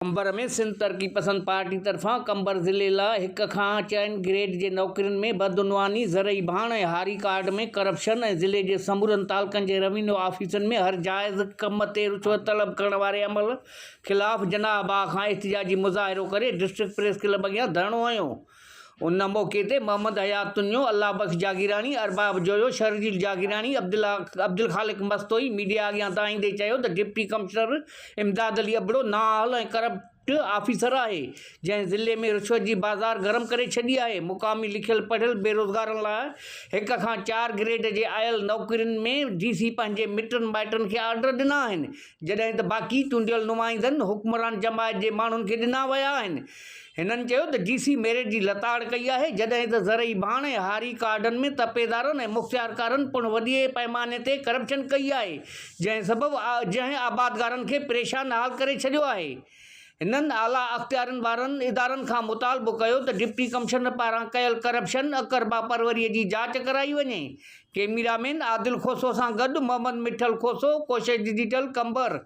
कंबर में सिंध तरक़ी पसंद पार्टी तरफा कंबर ज़िले लाइ 1 खां 4 ग्रेड जे नौकरियुनि में बदउनवानी, ज़रई भाण ऐं हारी कार्ड में करप्शन ऐं ज़िले जे समूरनि तालुक़नि जे रेवेन्यू ऑफिसनि में हर जाइज़ कम ते रिश्वत तलब करण वारे अमल ख़िलाफ़ जनाह बाग खां एहतिजाजी मुज़ाहिरो करे डिस्ट्रिक्ट प्रेस क्लब अॻियां धरणो हयो। उन मौक़े ते मोहम्मद हयातुन्यो, अल्लाह बख्श जागीरानी, अरबाब जोयो, शर्जील जागीरानी, अब्दुल खालिक मस्तोई मीडिया अॻियां ताईंदे चयो त डिप्टी कमिश्नर इमदाद अली अबड़ो नाअहल ऐं करप्ट ऑफिसर है, जंहिं ज़िले में रिश्वत जी बाज़ार गरम करे छॾी आहे। मुक़ामी लिखियल पढ़ियल बेरोज़गारनि लाइ 1 खां 4 ग्रेड जे आयल नौकरियुनि में डीसी पंहिंजे मिटनि माइटनि खे ऑर्डर ॾिना आहिनि, जॾहिं त बाक़ी चूंडियल नुमाइंदनि हुक्मरान जमायत जे माण्हुनि खे ॾिना विया आहिनि। हिननि चयो त डीसी मेरिट जी लताड़ कई आहे, जॾहिं त ज़रई भाण ऐं हारी कार्डनि में तपेदारनि ऐं मुख़्तियारकारनि पिणु वॾे पैमाने ते करप्शन कई आहे, जंहिं आबादगारनि खे परेशान हाल करे छॾियो आहे। हिननि आला अख़्तियारनि वारनि इदारनि खां मुतालबो कयो त डिप्टी कमिश्नर पारां कयल करप्शन अकरबा परवरीअ जी जांच कराई वञे। कैमरामैन आदिल खोसो सां गॾु मोहम्मद मिठल खोसो, कोशिश डिजिटल कंबर।